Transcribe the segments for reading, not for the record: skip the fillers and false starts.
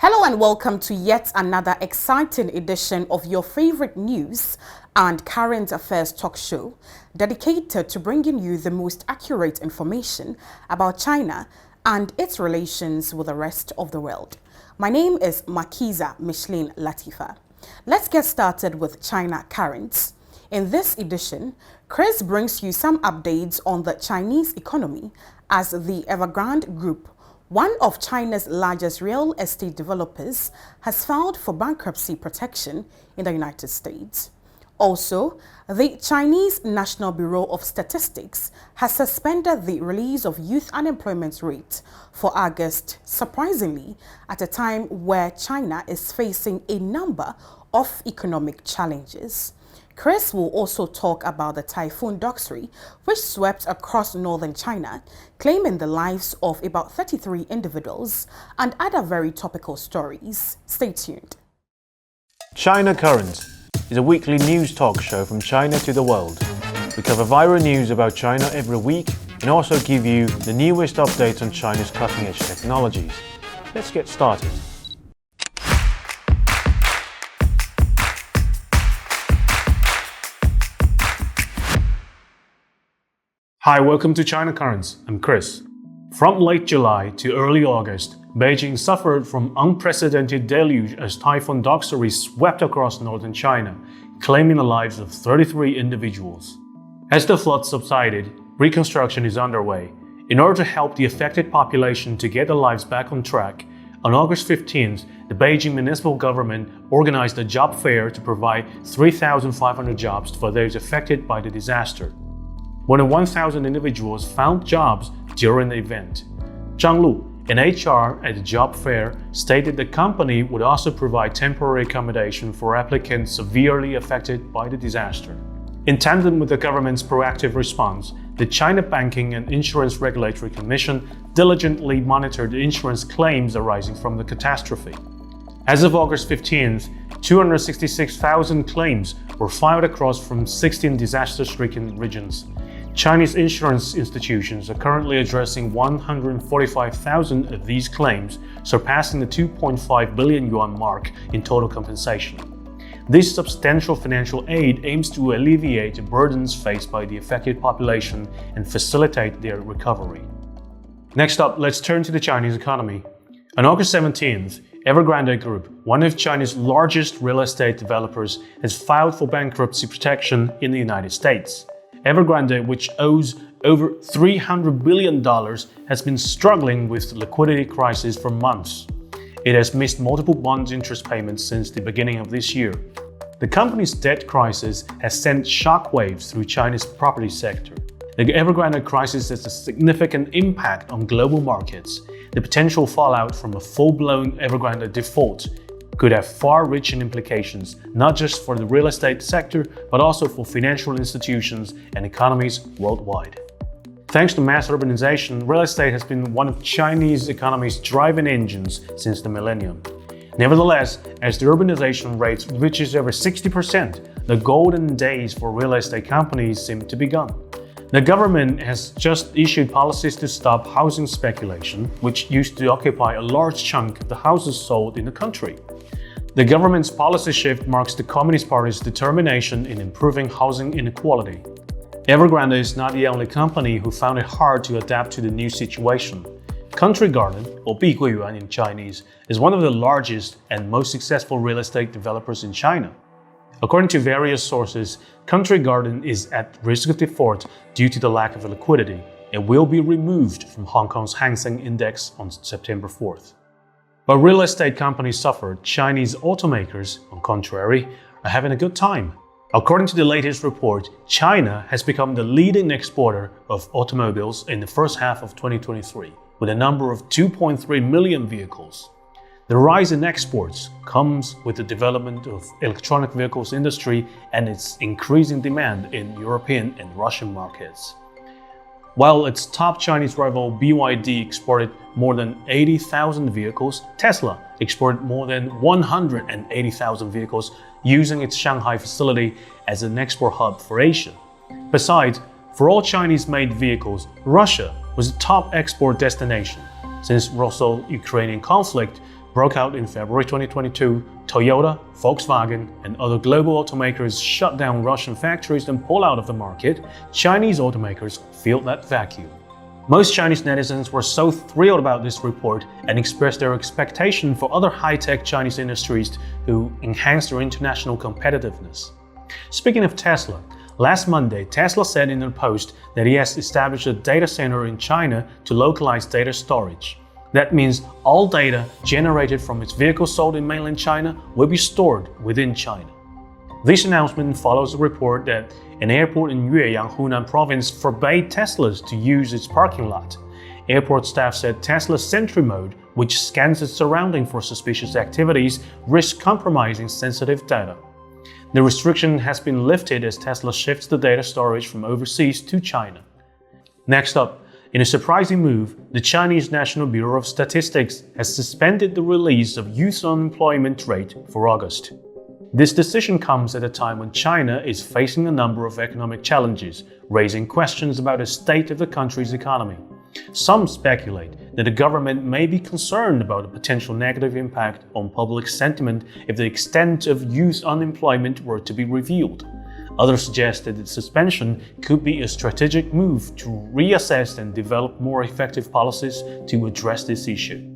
Hello and welcome to yet another exciting edition of your favorite news and current affairs talk show dedicated to bringing you the most accurate information about China and its relations with the rest of the world. My name is Makiza Latifa. Let's get started with China Currents. In this edition, Kris brings you some updates on the Chinese economy as the Evergrande Group, one of China's largest real estate developers, has filed for bankruptcy protection in the United States. Also, the Chinese National Bureau of Statistics has suspended the release of youth unemployment rate for August, surprisingly, at a time where China is facing a number of economic challenges. Kris will also talk about the Typhoon Doksuri, which swept across northern China, claiming the lives of about 33 individuals, and other very topical stories. Stay tuned. China Currents is a weekly news talk show from China to the world. We cover viral news about China every week and also give you the newest updates on China's cutting-edge technologies. Let's get started. Hi, welcome to China Currents. I'm Kris. From late July to early August, Beijing suffered from unprecedented deluge as Typhoon Doksuri swept across northern China, claiming the lives of 33 individuals. As the flood subsided, reconstruction is underway. In order to help the affected population to get their lives back on track, on August 15th, the Beijing municipal government organized a job fair to provide 3,500 jobs for those affected by the disaster. More than 1,000 individuals found jobs during the event. Zhang Lu, an HR at the job fair, stated the company would also provide temporary accommodation for applicants severely affected by the disaster. In tandem with the government's proactive response, the China Banking and Insurance Regulatory Commission diligently monitored the insurance claims arising from the catastrophe. As of August 15th, 266,000 claims were filed across from 16 disaster-stricken regions. Chinese insurance institutions are currently addressing 145,000 of these claims, surpassing the 2.5 billion yuan mark in total compensation. This substantial financial aid aims to alleviate the burdens faced by the affected population and facilitate their recovery. Next up, let's turn to the Chinese economy. On August 17th, Evergrande Group, one of China's largest real estate developers, has filed for bankruptcy protection in the United States. Evergrande, which owes over $300 billion, has been struggling with the liquidity crisis for months. It has missed multiple bond interest payments since the beginning of this year. The company's debt crisis has sent shockwaves through China's property sector. The Evergrande crisis has a significant impact on global markets. The potential fallout from a full-blown Evergrande default could have far-reaching implications, not just for the real estate sector, but also for financial institutions and economies worldwide. Thanks to mass urbanization, real estate has been one of Chinese economy's driving engines since the millennium. Nevertheless, as the urbanization rate reaches over 60%, the golden days for real estate companies seem to be gone. The government has just issued policies to stop housing speculation, which used to occupy a large chunk of the houses sold in the country. The government's policy shift marks the Communist Party's determination in improving housing inequality. Evergrande is not the only company who found it hard to adapt to the new situation. Country Garden, or Biguiyuan in Chinese, is one of the largest and most successful real estate developers in China. According to various sources, Country Garden is at risk of default due to the lack of liquidity and will be removed from Hong Kong's Hang Seng Index on September 4th. While real estate companies suffered, Chinese automakers, on contrary, are having a good time. According to the latest report, China has become the leading exporter of automobiles in the first half of 2023, with a number of 2.3 million vehicles. The rise in exports comes with the development of electronic vehicles industry and its increasing demand in European and Russian markets. While its top Chinese rival BYD exported more than 80,000 vehicles, Tesla exported more than 180,000 vehicles using its Shanghai facility as an export hub for Asia. Besides, for all Chinese-made vehicles, Russia was the top export destination. Since Russo-Ukrainian conflict, broke out in February 2022, Toyota, Volkswagen, and other global automakers shut down Russian factories and pull out of the market, Chinese automakers filled that vacuum. Most Chinese netizens were so thrilled about this report and expressed their expectation for other high-tech Chinese industries to enhance their international competitiveness. Speaking of Tesla, last Monday, Tesla said in a post that he has established a data center in China to localize data storage. That means all data generated from its vehicles sold in mainland China will be stored within China. This announcement follows a report that an airport in Yueyang, Hunan province forbade Teslas to use its parking lot. Airport staff said Tesla's Sentry mode, which scans its surroundings for suspicious activities, risks compromising sensitive data. The restriction has been lifted as Tesla shifts the data storage from overseas to China. Next up, in a surprising move, the Chinese National Bureau of Statistics has suspended the release of youth unemployment rate for August. This decision comes at a time when China is facing a number of economic challenges, raising questions about the state of the country's economy. Some speculate that the government may be concerned about a potential negative impact on public sentiment if the extent of youth unemployment were to be revealed. Others suggest that the suspension could be a strategic move to reassess and develop more effective policies to address this issue.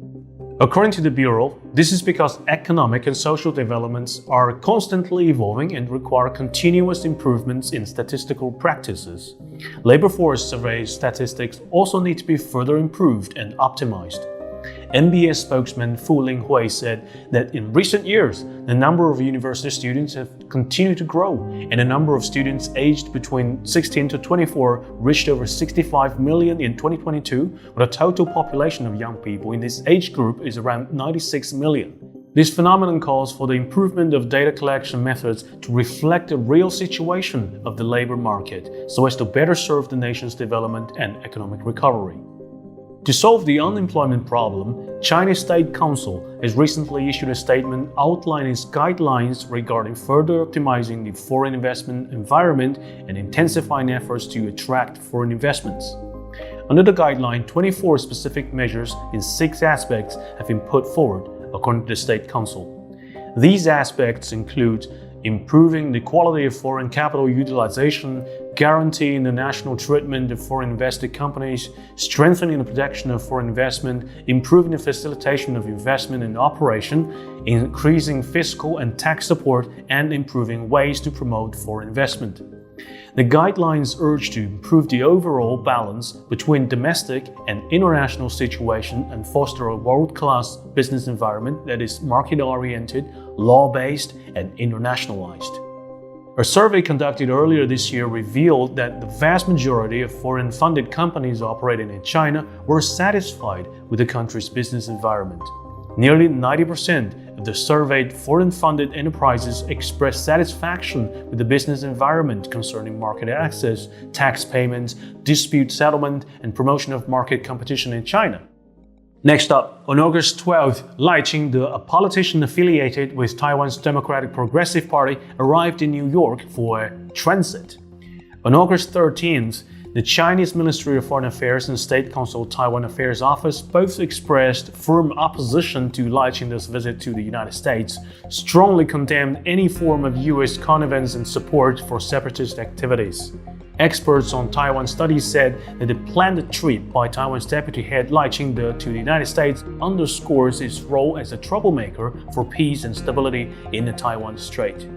According to the Bureau, this is because economic and social developments are constantly evolving and require continuous improvements in statistical practices. Labor force survey statistics also need to be further improved and optimized. MBS spokesman Fu Linghui said that in recent years, the number of university students have continued to grow, and the number of students aged between 16 to 24 reached over 65 million in 2022, with a total population of young people in this age group is around 96 million. This phenomenon calls for the improvement of data collection methods to reflect the real situation of the labor market, so as to better serve the nation's development and economic recovery. To solve the unemployment problem, China's State Council has recently issued a statement outlining its guidelines regarding further optimizing the foreign investment environment and intensifying efforts to attract foreign investments. Under the guideline, 24 specific measures in 6 aspects have been put forward, according to the State Council. These aspects include improving the quality of foreign capital utilization, guaranteeing the national treatment of foreign invested companies, strengthening the protection of foreign investment, improving the facilitation of investment and operation, increasing fiscal and tax support, and improving ways to promote foreign investment. The guidelines urge to improve the overall balance between domestic and international situation and foster a world-class business environment that is market-oriented, law-based, and internationalized. A survey conducted earlier this year revealed that the vast majority of foreign-funded companies operating in China were satisfied with the country's business environment. Nearly 90% of the surveyed foreign-funded enterprises expressed satisfaction with the business environment concerning market access, tax payments, dispute settlement, and promotion of market competition in China. Next up, on August 12th, Lai Ching, a politician affiliated with Taiwan's Democratic Progressive Party, arrived in New York for a transit. On August 13th, the Chinese Ministry of Foreign Affairs and State Council Taiwan Affairs Office both expressed firm opposition to Lai Ching's visit to the United States, strongly condemned any form of U.S. connivance and support for separatist activities. Experts on Taiwan studies said that the planned trip by Taiwan's deputy head Lai Ching to the United States underscores its role as a troublemaker for peace and stability in the Taiwan Strait.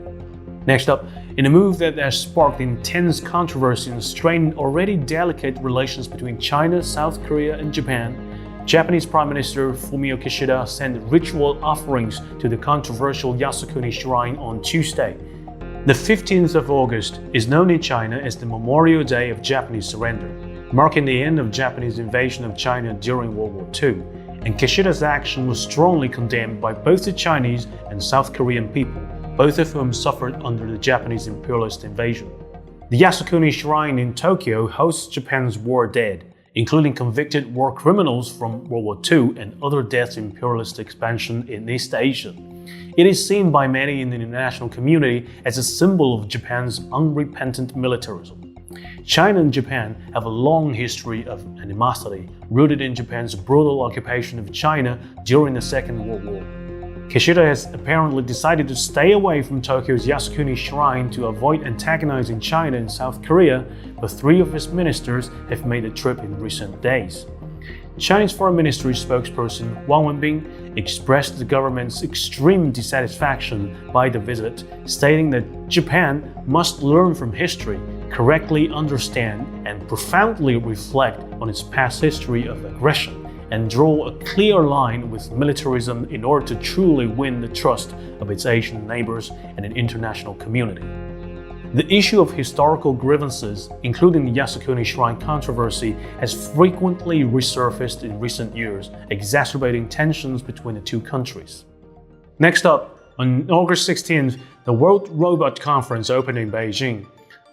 Next up, in a move that has sparked intense controversy and strained already delicate relations between China, South Korea, and Japan, Japanese Prime Minister Fumio Kishida sent ritual offerings to the controversial Yasukuni Shrine on Tuesday. The 15th of August is known in China as the Memorial Day of Japanese Surrender, marking the end of Japanese invasion of China during World War II, and Kishida's action was strongly condemned by both the Chinese and South Korean people, both of whom suffered under the Japanese imperialist invasion. The Yasukuni Shrine in Tokyo hosts Japan's war dead, including convicted war criminals from World War II and other deaths in imperialist expansion in East Asia. It is seen by many in the international community as a symbol of Japan's unrepentant militarism. China and Japan have a long history of animosity, rooted in Japan's brutal occupation of China during the Second World War. Kishida has apparently decided to stay away from Tokyo's Yasukuni Shrine to avoid antagonizing China and South Korea, but 3 of his ministers have made a trip in recent days. Chinese Foreign Ministry spokesperson Wang Wenbin expressed the government's extreme dissatisfaction by the visit, stating that Japan must learn from history, correctly understand and profoundly reflect on its past history of aggression, and draw a clear line with militarism in order to truly win the trust of its Asian neighbors and an international community. The issue of historical grievances, including the Yasukuni Shrine controversy, has frequently resurfaced in recent years, exacerbating tensions between the two countries. Next up, on August 16th, the World Robot Conference opened in Beijing.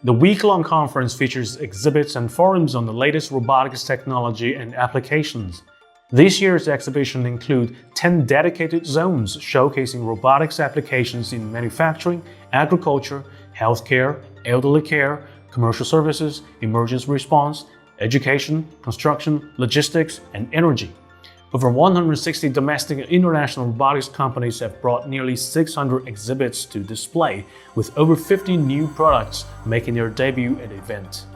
The week-long conference features exhibits and forums on the latest robotics technology and applications. This year's exhibition includes 10 dedicated zones showcasing robotics applications in manufacturing, agriculture, healthcare, elderly care, commercial services, emergency response, education, construction, logistics, and energy. Over 160 domestic and international robotics companies have brought nearly 600 exhibits to display, with over 50 new products making their debut at the event.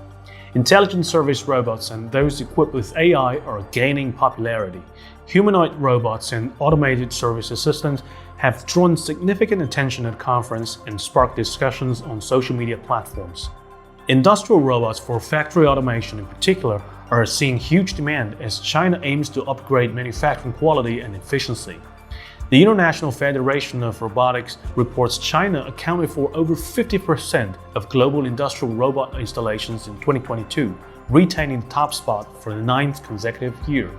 Intelligent service robots and those equipped with AI are gaining popularity. Humanoid robots and automated service assistants have drawn significant attention at the conference and sparked discussions on social media platforms. Industrial robots for factory automation in particular are seeing huge demand as China aims to upgrade manufacturing quality and efficiency. The International Federation of Robotics reports China accounted for over 50% of global industrial robot installations in 2022, retaining the top spot for the 9th consecutive year.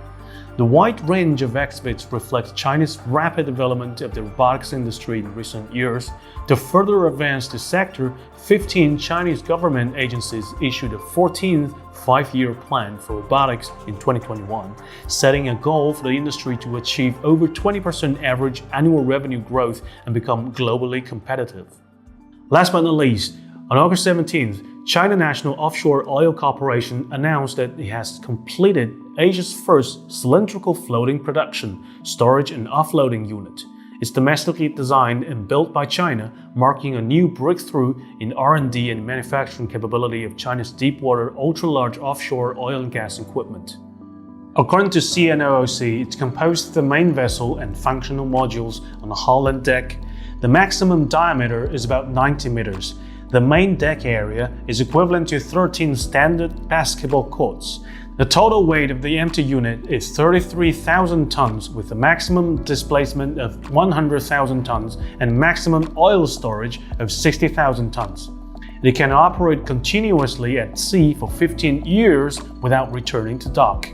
The wide range of exhibits reflects China's rapid development of the robotics industry in recent years. To further advance the sector, 15 Chinese government agencies issued a 14th five-year plan for robotics in 2021, setting a goal for the industry to achieve over 20% average annual revenue growth and become globally competitive. Last but not least, on August 17th, China National Offshore Oil Corporation announced that it has completed Asia's first cylindrical floating production, storage and offloading unit. It's domestically designed and built by China, marking a new breakthrough in R&D and manufacturing capability of China's deepwater ultra-large offshore oil and gas equipment. According to CNOOC, it's composed of the main vessel and functional modules on the hull and deck. The maximum diameter is about 90 meters. The main deck area is equivalent to 13 standard basketball courts. The total weight of the empty unit is 33,000 tons with a maximum displacement of 100,000 tons and maximum oil storage of 60,000 tons. It can operate continuously at sea for 15 years without returning to dock.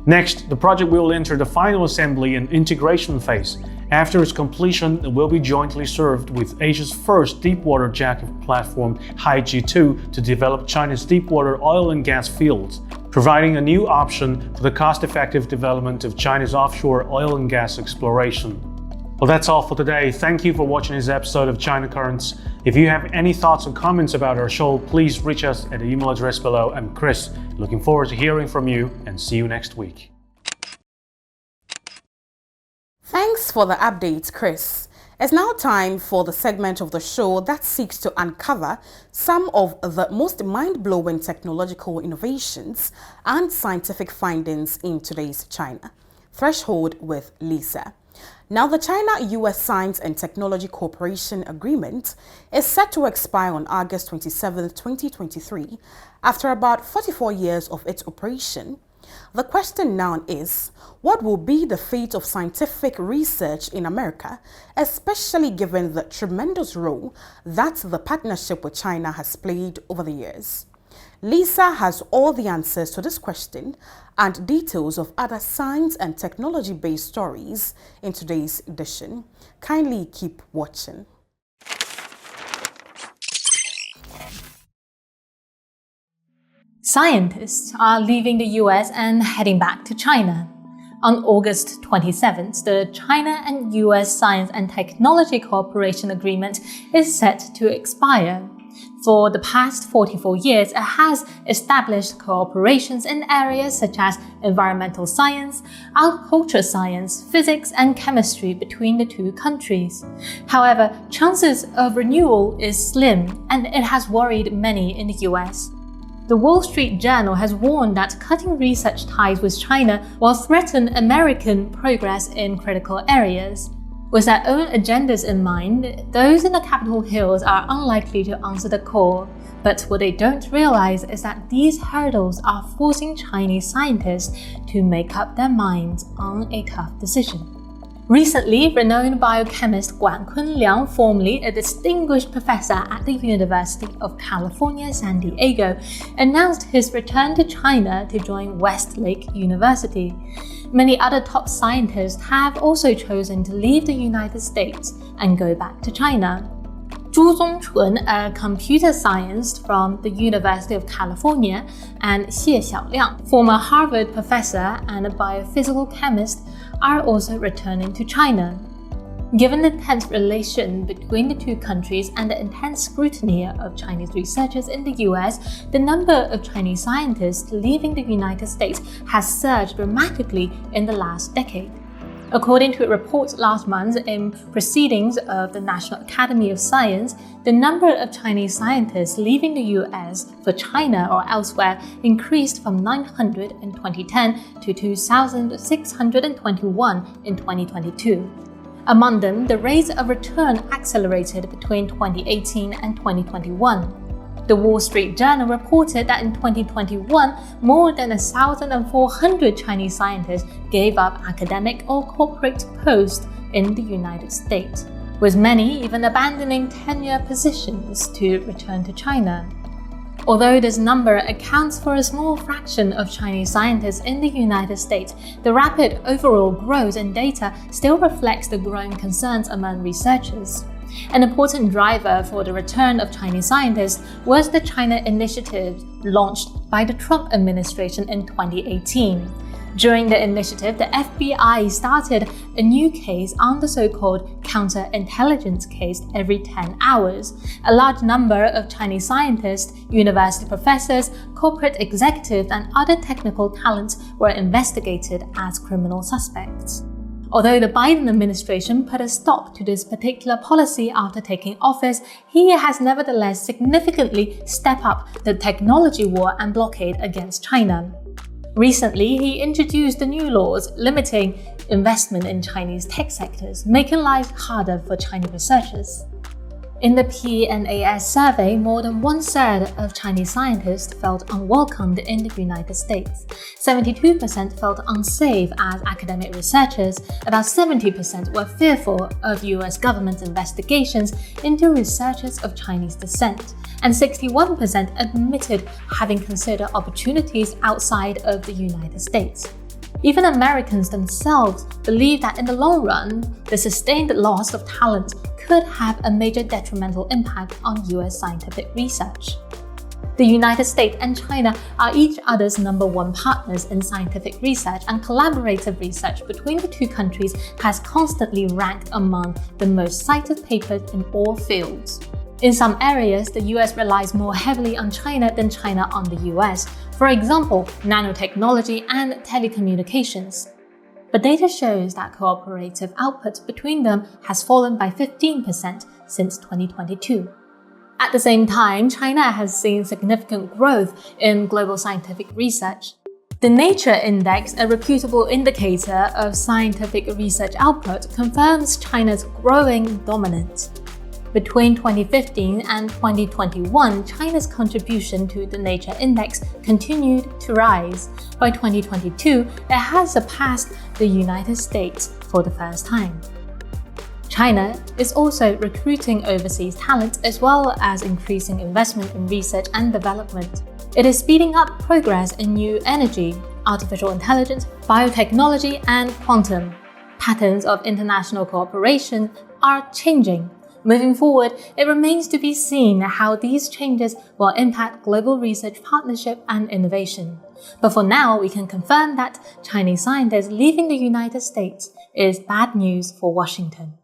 Next, the project will enter the final assembly and integration phase. After its completion, it will be jointly served with Asia's first deepwater jacket platform, HiG-2, to develop China's deepwater oil and gas fields, providing a new option for the cost-effective development of China's offshore oil and gas exploration. Well, that's all for today. Thank you for watching this episode of China Currents. If you have any thoughts or comments about our show, please reach us at the email address below. I'm Kris. Looking forward to hearing from you and see you next week. Thanks for the updates, Kris. It's now time for the segment of the show that seeks to uncover some of the most mind-blowing technological innovations and scientific findings in today's China. Threshold with Lisa. Now, the China-US Science and Technology Cooperation Agreement is set to expire on August 27, 2023, after about 44 years of its operation. The question now is, what will be the fate of scientific research in America, especially given the tremendous role that the partnership with China has played over the years? Lisa has all the answers to this question and details of other science and technology-based stories in today's edition. Kindly keep watching. Scientists are leaving the US and heading back to China. On August 27th, the China and US Science and Technology Cooperation Agreement is set to expire. For the past 44 years, it has established cooperations in areas such as environmental science, agricultural science, physics, and chemistry between the two countries. However, chances of renewal is slim, and it has worried many in the US. The Wall Street Journal has warned that cutting research ties with China will threaten American progress in critical areas. With their own agendas in mind, those in the Capitol Hills are unlikely to answer the call. But what they don't realize is that these hurdles are forcing Chinese scientists to make up their minds on a tough decision. Recently, renowned biochemist Guan Kunliang, formerly a distinguished professor at the University of California, San Diego, announced his return to China to join Westlake University. Many other top scientists have also chosen to leave the United States and go back to China. Zhu Zongchun, a computer scientist from the University of California, and Xie Xiaoliang, former Harvard professor and a biophysical chemist, are also returning to China. Given the tense relation between the two countries and the intense scrutiny of Chinese researchers in the US, the number of Chinese scientists leaving the United States has surged dramatically in the last decade. According to a report last month in Proceedings of the National Academy of Science, the number of Chinese scientists leaving the US for China or elsewhere increased from 900 in 2010 to 2,621 in 2022. Among them, the rate of return accelerated between 2018 and 2021. The Wall Street Journal reported that in 2021, more than 1,400 Chinese scientists gave up academic or corporate posts in the United States, with many even abandoning tenure positions to return to China. Although this number accounts for a small fraction of Chinese scientists in the United States, the rapid overall growth in data still reflects the growing concerns among researchers. An important driver for the return of Chinese scientists was the China Initiative launched by the Trump administration in 2018. During the initiative, the FBI started a new case on the so-called counterintelligence case every 10 hours. A large number of Chinese scientists, university professors, corporate executives, and other technical talents were investigated as criminal suspects. Although the Biden administration put a stop to this particular policy after taking office, he has nevertheless significantly stepped up the technology war and blockade against China. Recently, he introduced the new laws limiting investment in Chinese tech sectors, making life harder for Chinese researchers. In the PNAS survey, more than one-third of Chinese scientists felt unwelcomed in the United States. 72% felt unsafe as academic researchers, about 70% were fearful of US government investigations into researchers of Chinese descent, and 61% admitted having considered opportunities outside of the United States. Even Americans themselves believe that in the long run, the sustained loss of talent could have a major detrimental impact on US scientific research. The United States and China are each other's #1 partners in scientific research, and collaborative research between the two countries has constantly ranked among the most cited papers in all fields. In some areas, the US relies more heavily on China than China on the US, for example, nanotechnology and telecommunications. But data shows that cooperative output between them has fallen by 15% since 2022. At the same time, China has seen significant growth in global scientific research. The Nature Index, a reputable indicator of scientific research output, confirms China's growing dominance. Between 2015 and 2021, China's contribution to the Nature Index continued to rise. By 2022, it has surpassed the United States for the first time. China is also recruiting overseas talent as well as increasing investment in research and development. It is speeding up progress in new energy, artificial intelligence, biotechnology, and quantum. Patterns of international cooperation are changing. Moving forward, it remains to be seen how these changes will impact global research partnership and innovation. But for now, we can confirm that Chinese scientists leaving the United States is bad news for Washington.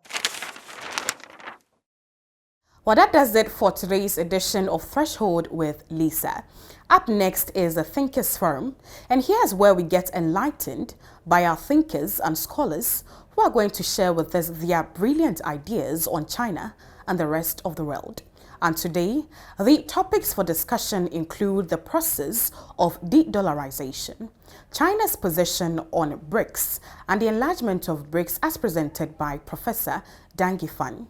Well, that does it for today's edition of Threshold with Lisa. Up next is the Thinkers Forum, and here's where we get enlightened by our thinkers and scholars who are going to share with us their brilliant ideas on China and the rest of the world. And today, the topics for discussion include the process of de-dollarization, China's position on BRICS, and the enlargement of BRICS as presented by Professor Dang Fan.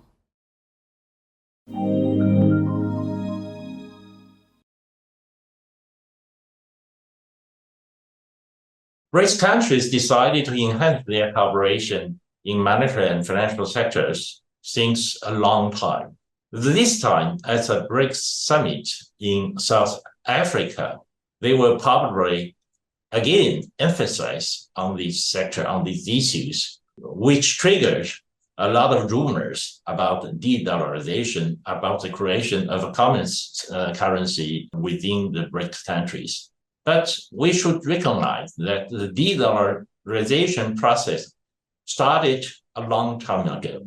BRICS countries decided to enhance their cooperation in monetary and financial sectors since a long time. This time, at a BRICS summit in South Africa, they will probably again emphasize on this sector, on these issues, which triggered a lot of rumors about de-dollarization, about the creation of a common currency within the BRICS countries. But we should recognize that the de-dollarization process started a long time ago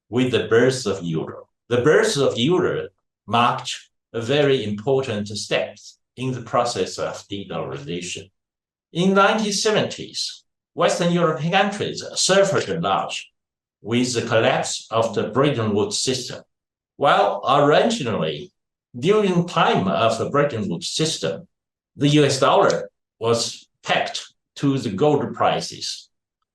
with the birth of euro. The birth of euro marked a very important step in the process of de-dollarization. In the 1970s, Western European countries suffered a lot with the collapse of the Bretton Woods system. While originally, during the time of the Bretton Woods system, the US dollar was pegged to the gold prices.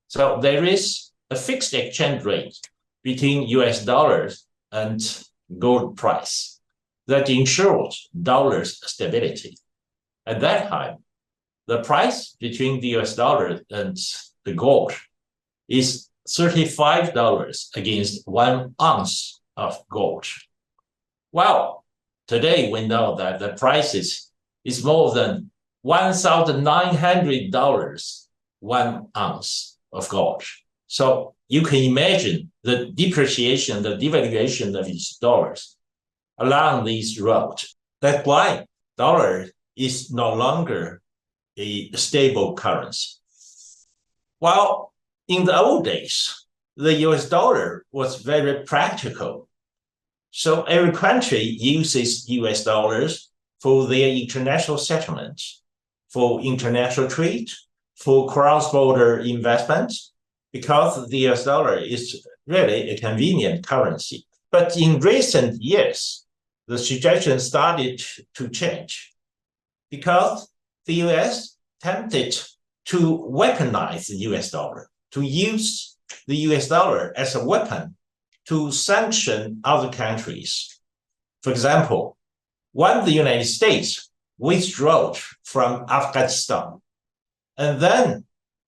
So there is a fixed exchange rate between US dollars and gold price that ensures dollar's stability. At that time, the price between the US dollar and the gold is $35 against 1 ounce of gold. Well, today we know that the prices is more than $1,900 1 ounce of gold. So you can imagine the depreciation, the devaluation of these dollars along this road. That's why dollar is no longer a stable currency. While in the old days, the US dollar was very practical. So every country uses US dollars for their international settlements, for international trade, for cross-border investments, because the US dollar is really a convenient currency. But in recent years, the situation started to change because the US attempted to weaponize the US dollar, to use the US dollar as a weapon to sanction other countries. For example, when the United States withdrew from Afghanistan, and then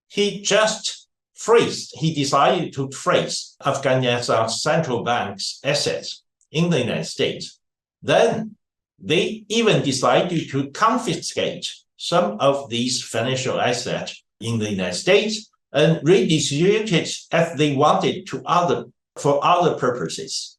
he decided to freeze Afghanistan's central bank's assets in the United States. Then they even decided to confiscate some of these financial assets in the United States and redistribute it as they wanted for other purposes.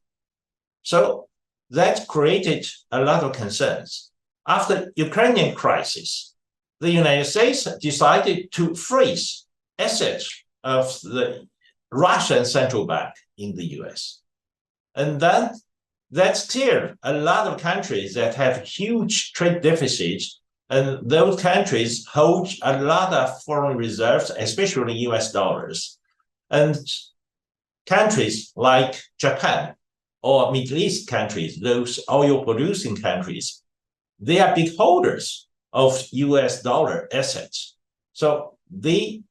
So that created a lot of concerns. After Ukrainian crisis, the United States decided to freeze assets of the Russian central bank in the US. And then that scared a lot of countries that have huge trade deficits, and those countries hold a lot of foreign reserves, especially US dollars. And countries like Japan or Middle East countries, those oil-producing countries, they are big holders of US dollar assets. So they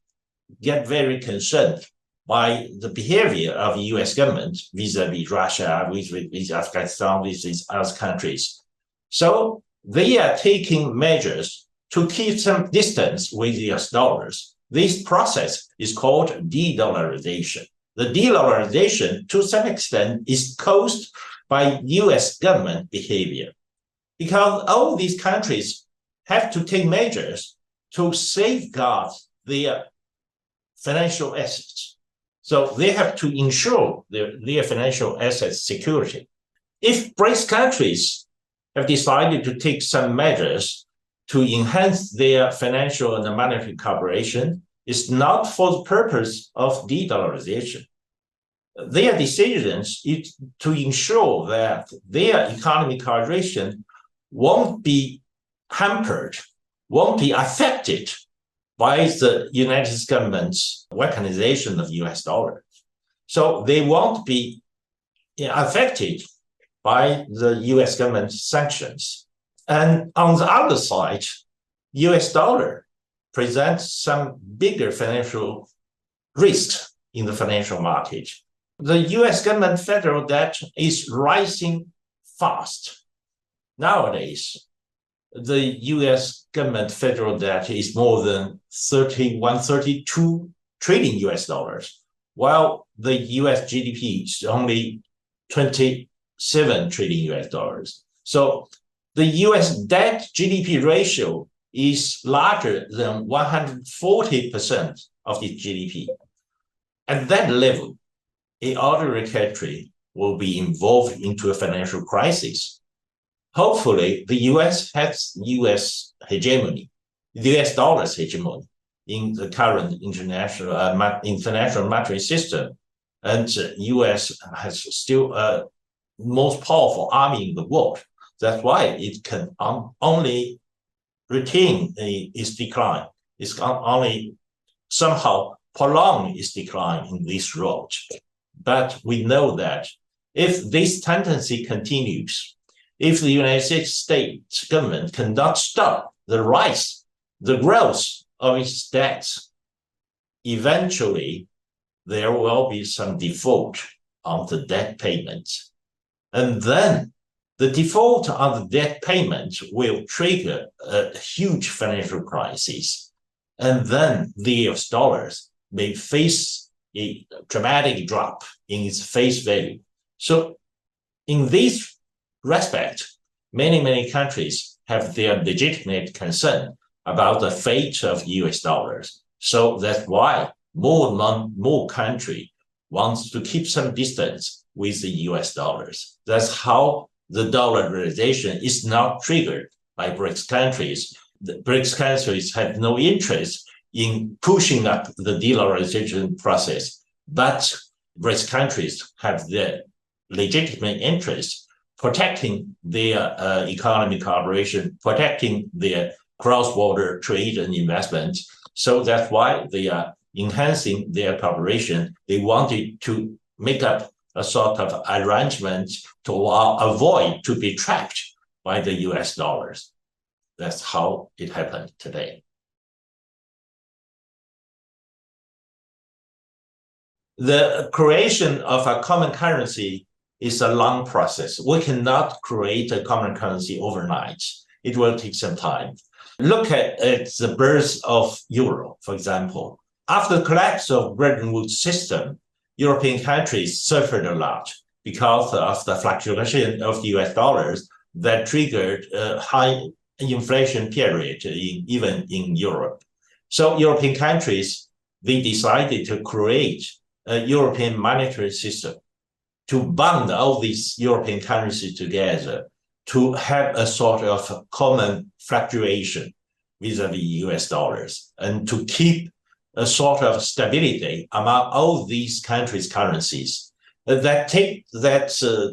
get very concerned by the behavior of the US government vis-a-vis Russia, with Afghanistan, with these other countries. So they are taking measures to keep some distance with US dollars. This process is called de-dollarization. The de-dollarization, to some extent, is caused by US government behavior, because all these countries have to take measures to safeguard their financial assets. So they have to ensure their financial assets security. If BRICS countries have decided to take some measures to enhance their financial and monetary cooperation, it's not for the purpose of de-dollarization. their decisions is to ensure that their economic coordination won't be hampered, won't be affected by the United States government's weaponization of US dollar. So they won't be affected by the US government sanctions. And on the other side, US dollar presents some bigger financial risks in the financial market. The US government federal debt is rising fast. Nowadays, the US government federal debt is more than 32 trillion US dollars, while the US GDP is only 27 trillion US dollars. So the US debt GDP ratio is larger than 140% of the GDP. At that level, an ordinary country will be involved into a financial crisis. Hopefully, the US has US hegemony, the US dollar's hegemony in the current international monetary system. And the US has still a most powerful army in the world. That's why it can only retain its decline. It's only somehow prolong its decline in this road. But we know that if this tendency continues, if the United States government cannot stop the rise, the growth of its debts, eventually there will be some default on the debt payments. And then the default on the debt payment will trigger a huge financial crisis. And then the US dollars may face a dramatic drop in its face value. So in this respect, many countries have their legitimate concern about the fate of US dollars. So that's why more country wants to keep some distance with the US dollars. That's how the dollarization is not triggered by BRICS countries. The BRICS countries have no interest in pushing up the de-dollarization process, but BRICS countries have their legitimate interest protecting their economic cooperation, protecting their cross-border trade and investment. So that's why they are enhancing their cooperation. They wanted to make up a sort of arrangement to avoid to be trapped by the US dollars. That's how it happened today. The creation of a common currency is a long process. We cannot create a common currency overnight. It will take some time. Look at the birth of euro, for example. After the collapse of Bretton Woods system, European countries suffered a lot because of the fluctuation of the US dollars that triggered a high inflation period even in Europe. So European countries, they decided to create a European monetary system to bond all these European currencies together to have a sort of common fluctuation vis-a-vis US dollars and to keep a sort of stability among all these countries' currencies. That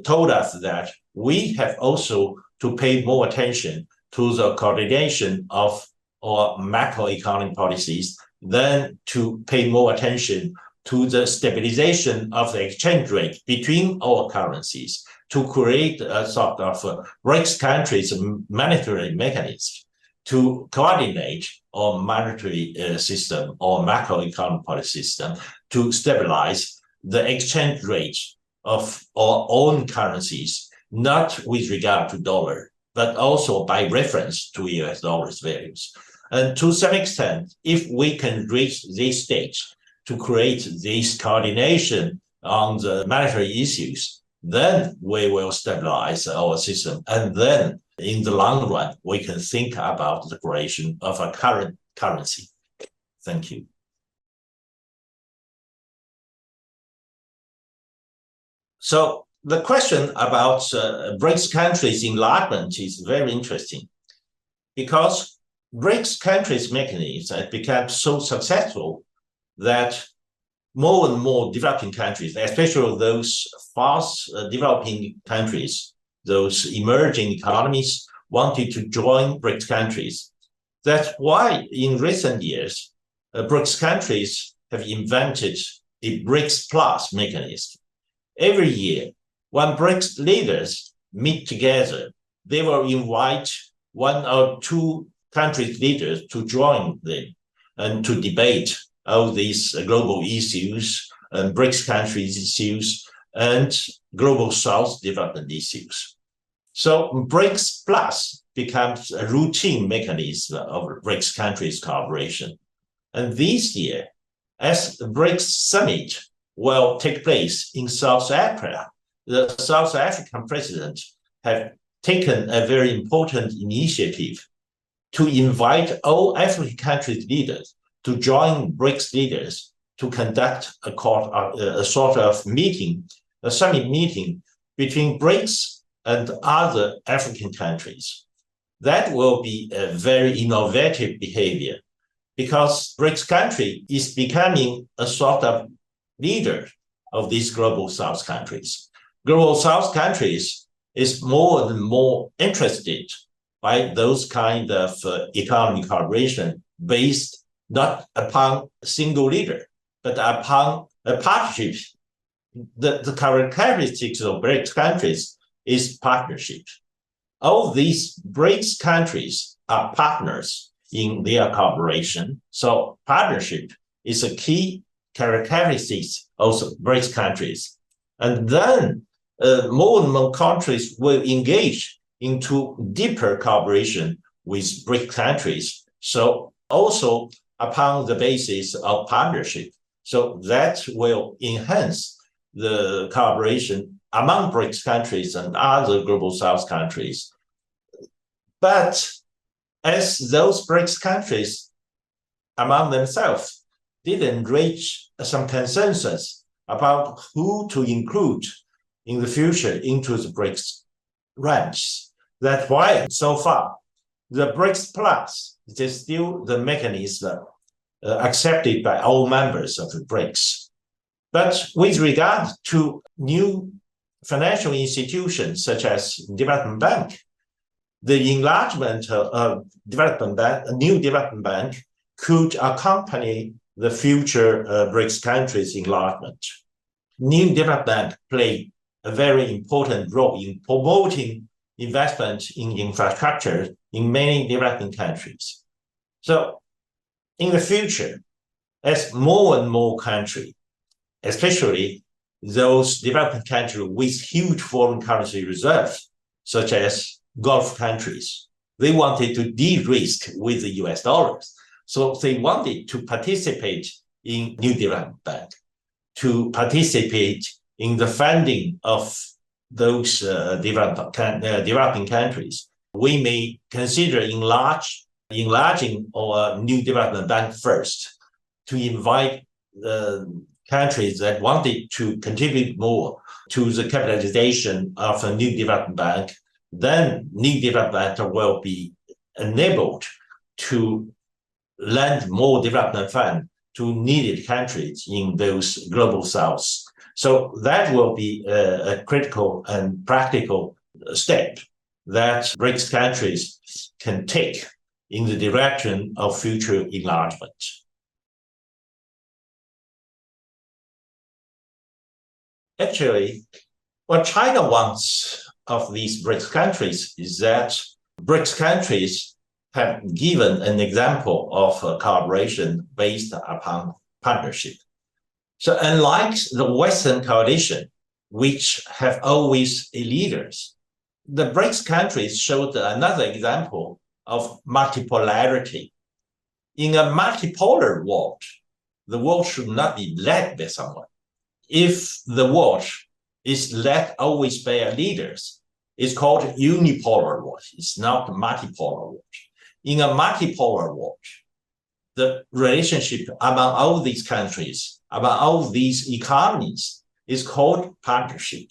told us that we have also to pay more attention to the coordination of our macroeconomic policies than to pay more attention to the stabilization of the exchange rate between our currencies to create a sort of BRICS countries' monetary mechanism to coordinate our monetary system or macroeconomic policy system to stabilize the exchange rate of our own currencies, not with regard to dollar, but also by reference to US dollars values. And to some extent, if we can reach this stage to create this coordination on the monetary issues, then we will stabilize our system. And then in the long run, we can think about the creation of a current currency. Thank you. So the question about BRICS countries' enlargement is very interesting because BRICS countries' mechanisms have become so successful that more and more developing countries, especially those fast developing countries, those emerging economies, wanted to join BRICS countries. That's why in recent years, BRICS countries have invented a BRICS Plus mechanism. Every year, when BRICS leaders meet together, they will invite one or two countries' leaders to join them and to debate all these global issues and BRICS countries issues and global South development issues. So BRICS Plus becomes a routine mechanism of BRICS countries' cooperation. And this year, as the BRICS summit will take place in South Africa, the South African president has taken a very important initiative to invite all African countries' leaders to join BRICS leaders to conduct a sort of meeting, a summit meeting between BRICS and other African countries. That will be a very innovative behavior because BRICS country is becoming a sort of leader of these global South countries. Global South countries is more and more interested by those kind of economic cooperation based not upon a single leader, but upon a partnership. The characteristics of BRICS countries is partnership. All these BRICS countries are partners in their cooperation. So partnership is a key characteristic of BRICS countries. And then more and more countries will engage into deeper cooperation with BRICS countries. So also upon the basis of partnership. So that will enhance the cooperation among BRICS countries and other global South countries. But as those BRICS countries among themselves didn't reach some consensus about who to include in the future into the BRICS ranks, that's why so far the BRICS Plus is still the mechanism accepted by all members of the BRICS. But with regard to new financial institutions such as Development Bank, the enlargement of Development Bank, a new Development Bank, could accompany the future BRICS countries' enlargement. New Development Bank played a very important role in promoting investment in infrastructure in many developing countries. So in the future, as more and more countries, especially those developing countries with huge foreign currency reserves, such as Gulf countries, they wanted to de-risk with the US dollars. So they wanted to participate in New Development Bank, to participate in the funding of those developing countries. We may consider enlarging our New Development Bank first to invite the countries that wanted to contribute more to the capitalization of a New Development Bank. Then New Development Bank will be enabled to lend more development funds to needed countries in those global souths. So that will be a critical and practical step that BRICS countries can take in the direction of future enlargement. Actually, what China wants of these BRICS countries is that BRICS countries have given an example of cooperation based upon partnership. So unlike the Western coalition, which have always leaders, the BRICS countries showed another example of multipolarity. In a multipolar world, the world should not be led by someone. If the world is led always by leaders, it's called unipolar world. It's not multipolar world. In a multipolar world, the relationship among all these countries, among all these economies, is called partnership.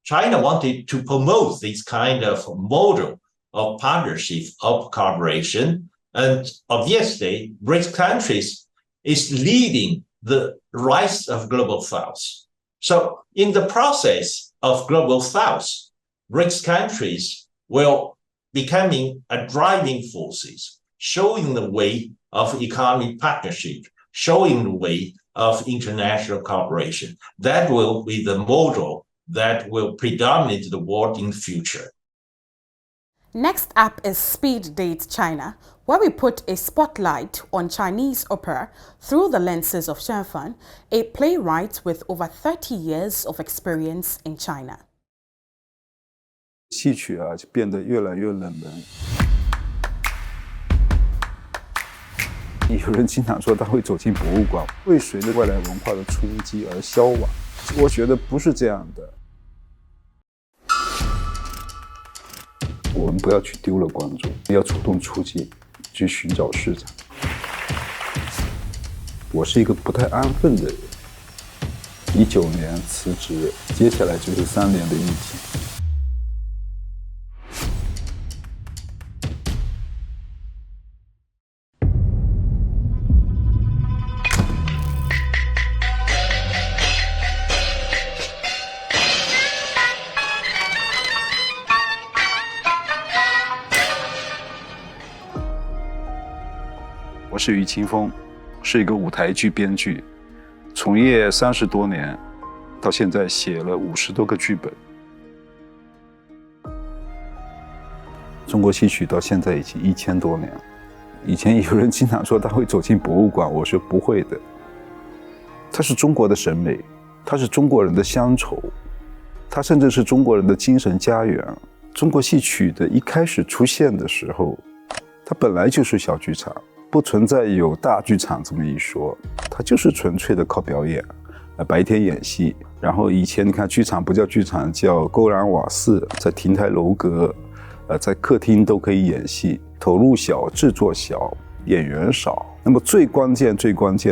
China wanted to promote this kind of model of partnership, of cooperation, and obviously, BRICS countries is leading the rise of global south. So in the process of global south, BRICS countries will becoming a driving forces, showing the way of economic partnership, showing the way of international cooperation. That will be the model that will predominate the world in the future. Next up is Speed Date China, where we put a spotlight on Chinese opera through the lenses of Shen Fan, a playwright with over 30 years of experience in China. 戏曲啊，就变得越来越冷门。有人经常说它会走进博物馆，会随着外来文化的冲击而消亡。我觉得不是这样的。我们不要去丢了观众，要主动出击，去寻找市场。我是一个不太安分的人。19年辞职，接下来就是3年的疫情。 我是于清风，是一个舞台剧编剧，从业30多年，到现在写了50多个剧本。中国戏曲到现在已经1000多年了。以前有人经常说它会走进博物馆，我说不会的。它是中国的审美，它是中国人的乡愁，它甚至是中国人的精神家园。中国戏曲的一开始出现的时候，它本来就是小剧场。 不存在有大剧场这么一说，它就是纯粹的靠表演，白天演戏。然后以前你看剧场不叫剧场，叫勾栏瓦肆，在亭台楼阁，在客厅都可以演戏，投入小，制作小，演员少。那么最关键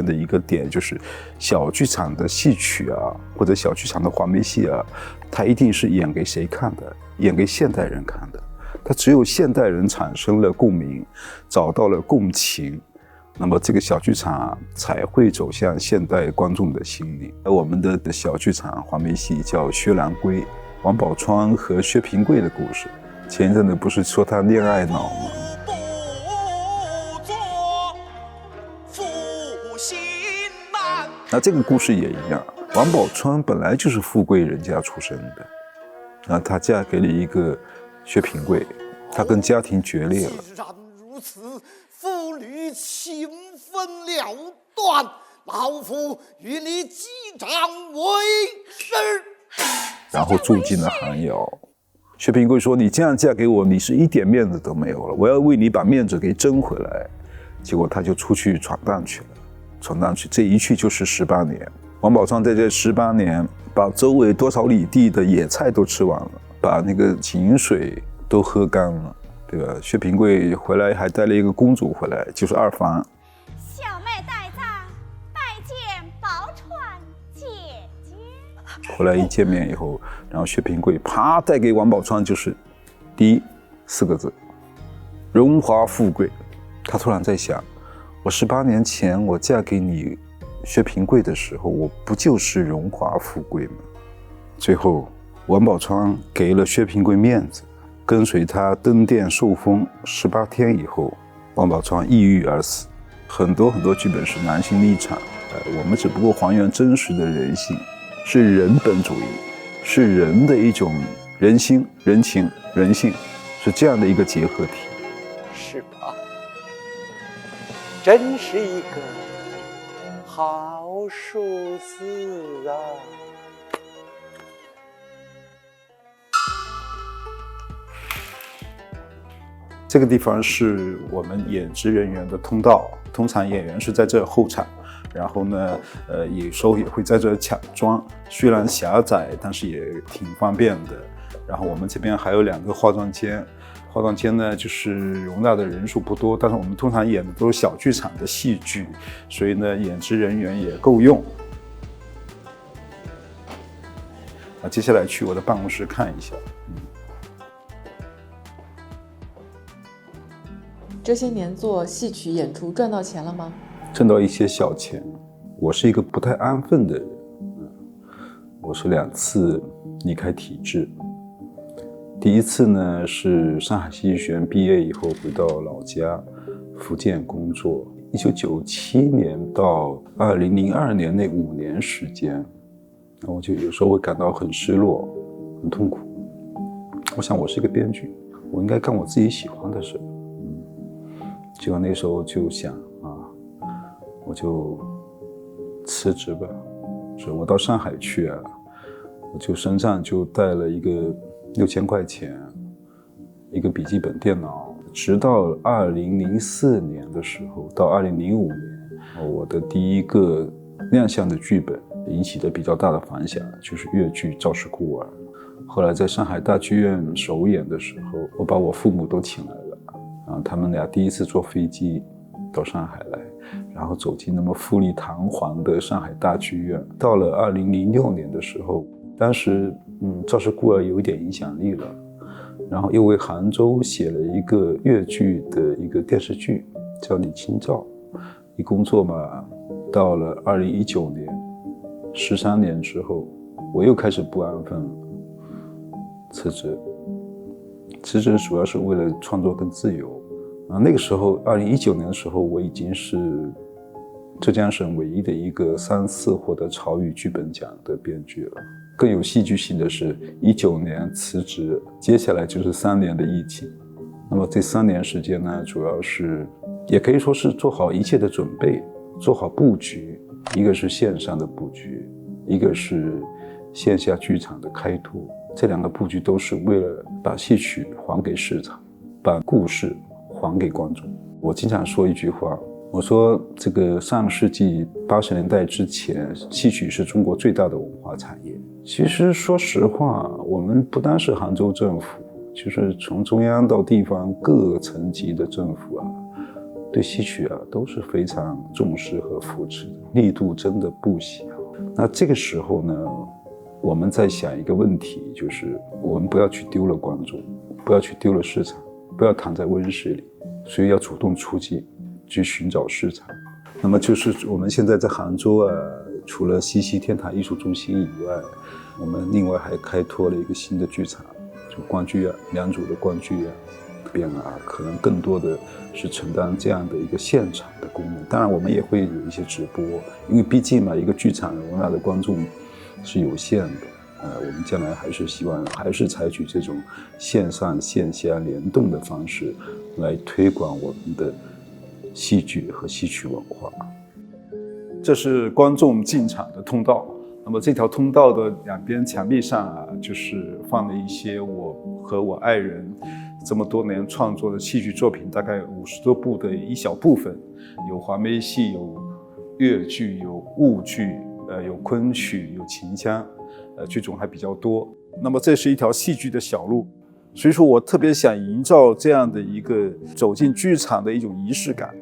的一个点就是小剧场的戏曲啊，或者小剧场的黄梅戏啊，它一定是演给谁看的？演给现代人看的。 它只有现代人产生了共鸣，找到了共情，那么这个小剧场才会走向现代观众的心里。我们的小剧场黄梅戏叫《薛兰龟》，王宝钏和薛平贵的故事。前一阵子不是说他恋爱脑吗？那这个故事也一样，王宝钏本来就是富贵人家出身的，那她嫁给了一个。 薛平贵，他跟家庭决裂了。既然如此，父女情分了断，老夫与你击掌为师。然后住进了寒窑。薛平贵说：“你这样嫁给我，你是一点面子都没有了。我要为你把面子给争回来。”结果他就出去闯荡去了，闯荡去，这一去就是18年。王宝钏在这18年，把周围多少里地的野菜都吃完了。 把那个井水都喝干了，对吧？薛平贵回来还带了一个公主回来，就是二房。小妹带葬，拜见宝钏姐姐。回来一见面以后，然后薛平贵啪带给王宝钏就是第一4个字：荣华富贵。他突然在想，我18年前我嫁给你薛平贵的时候，我不就是荣华富贵吗？最后。 王宝钏给了薛平贵面子，跟随他登殿受封。18天以后，王宝钏抑郁而死。很多剧本是男性立场，我们只不过还原真实的人性，是人本主义，是人的一种人心、人情、人性，是这样的一个结合体。是吧？真是一个好数字啊！ 这个地方是我们演职人员的通道，通常演员是在这候场，然后呢，有时候也会在这抢妆，虽然狭窄，但是也挺方便的。然后我们这边还有2个化妆间，化妆间呢就是容纳的人数不多，但是我们通常演的都是小剧场的戏剧，所以呢，演职人员也够用。接下来去我的办公室看一下。这些年做戏曲演出赚到钱了吗？挣到一些小钱，我是一个不太安分的人，我是2次离开体制。第一次呢是上海戏剧学院毕业以后回到老家福建工作，1997年到2002年那5年时间，我就有时候会感到很失落、很痛苦。我想我是一个编剧，我应该干我自己喜欢的事。结果那时候就想我就辞职吧。所以我到上海去我就身上就带了一个6000块钱，一个笔记本电脑。直到2004年的时候，到2005年，我的第一个亮相的剧本引起的比较大的反响，就是粤剧《赵氏孤儿》。后来在上海大剧院首演的时候，我把我父母都请来了，他们俩第一次坐飞机到上海来，然后走进那么富丽堂皇的上海大剧院。到了2006年的时候，当时《赵氏孤儿》有一点影响力了，然后又为杭州写了一个粤剧的一个电视剧，叫《李清照》。一工作嘛，到了2019年，13年之后，我又开始不安分了，辞职。辞职主要是为了创作更自由。那个时候2019年的时候，我已经是浙江省唯一的一个3次获得潮语剧本奖的编剧了。更有戏剧性的是19年辞职，接下来就是3年的疫情。那么这3年时间呢，主要是也可以说是做好一切的准备，做好布局。一个是线上的布局，一个是线下剧场的开拓。这2个布局都是为了把戏曲还给市场，把故事还给观众。我经常说一句话，我说这个上世纪80年代之前，戏曲是中国最大的文化产业。其实说实话，我们不单是杭州政府，就是从中央到地方各层级的政府对戏曲都是非常重视和扶持的，力度真的不小。那这个时候呢，我们在想一个问题，就是我们不要去丢了观众，不要去丢了市场，不要躺在温室里，所以要主动出击，去寻找市场。那么就是我们现在在杭州除了西溪天堂艺术中心以外，我们另外还开拓了一个新的剧场，就光剧院，2组的光剧院边可能更多的是承担这样的一个现场的功能。当然我们也会有一些直播，因为毕竟一个剧场容纳的观众是有限的。我们将来还是希望还是采取这种线上线下联动的方式来推广我们的戏剧和戏曲文化。这是观众进场的通道，那么这条通道的2边墙壁上就是放了一些我和我爱人这么多年创作的戏剧作品，大概50多部的一小部分，有黄梅戏，有粤剧，有婺剧，有昆曲，有秦腔，剧种还比较多。那么这是一条戏剧的小路，所以说我特别想营造这样的一个走进剧场的一种仪式感。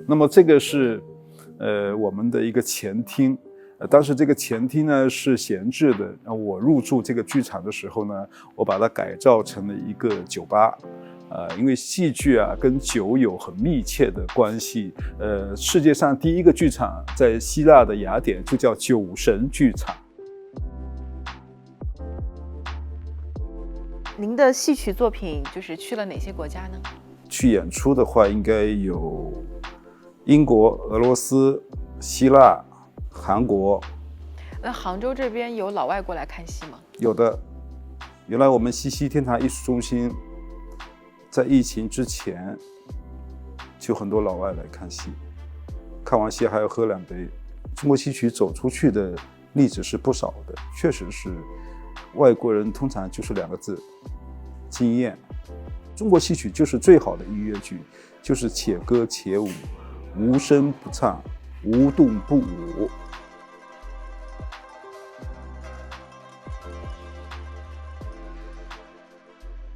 那么这个是我们的一个前厅，当时这个前厅呢是闲置的。我入住这个剧场的时候呢，我把它改造成了一个酒吧。因为戏剧跟酒有很密切的关系。世界上第一个剧场在希腊的雅典就叫酒神剧场。您的戏曲作品就是去了哪些国家呢？去演出的话，应该有英国、俄罗斯、希腊、韩国。那杭州这边有老外过来看戏吗？有的。原来我们西溪天堂艺术中心在疫情之前就很多老外来看戏，看完戏还要喝2杯。中国戏曲走出去的例子是不少的，确实是外国人通常就是2个字：经验。中国戏曲就是最好的音乐剧，就是且歌且舞，无声不唱，无动不舞。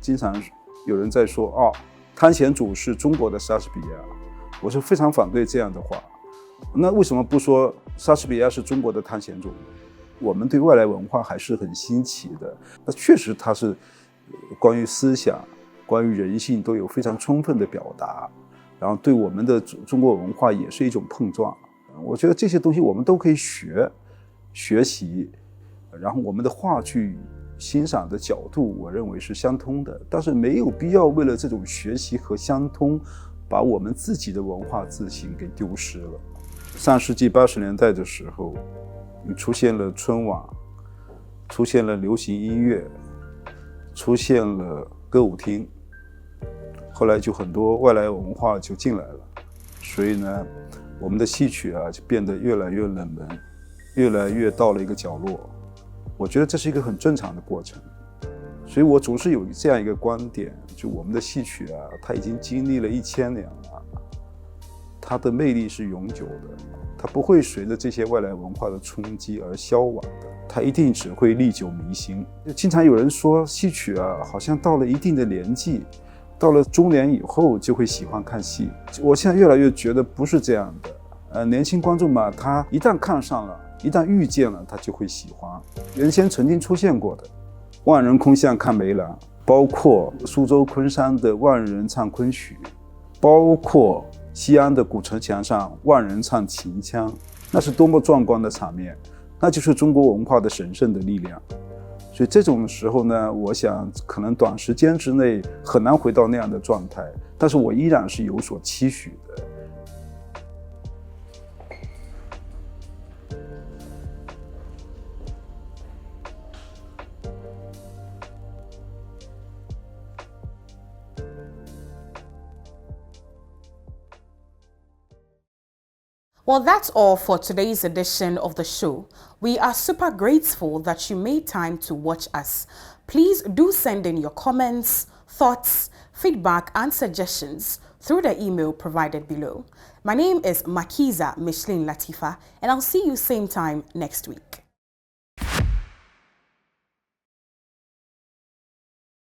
经常有人在说汤显祖是中国的莎士比亚，我是非常反对这样的话。那为什么不说莎士比亚是中国的汤显祖呢？我们对外来文化还是很新奇的，那确实它是关于思想、关于人性都有非常充分的表达，然后对我们的中国文化也是一种碰撞。我觉得这些东西我们都可以学习，然后我们的话剧欣赏的角度，我认为是相通的，但是没有必要为了这种学习和相通，把我们自己的文化自信给丢失了。上世纪80年代的时候，出现了春晚，出现了流行音乐，出现了歌舞厅，后来就很多外来文化就进来了，所以呢，我们的戏曲啊就变得越来越冷门，越来越到了一个角落。我觉得这是一个很正常的过程，所以我总是有这样一个观点，就我们的戏曲啊，它已经经历了1000年了，它的魅力是永久的，它不会随着这些外来文化的冲击而消亡的，它一定只会历久弥新。经常有人说戏曲啊，好像到了一定的年纪，到了中年以后就会喜欢看戏。我现在越来越觉得不是这样的，年轻观众嘛，他一旦看上了，一旦遇见了，他就会喜欢。原先曾经出现过的万人空巷看梅兰，包括苏州昆山的万人唱昆曲，包括西安的古城墙上万人唱秦腔，那是多么壮观的场面，那就是中国文化的神圣的力量。所以这种时候呢，我想可能短时间之内很难回到那样的状态，但是我依然是有所期许的。Well, that's all for today's edition of the show. We are super grateful that you made time to watch us. Please do send in your comments, thoughts, feedback, and suggestions through the email provided below. My name is Makiza Latifa, and I'll see you same time next week.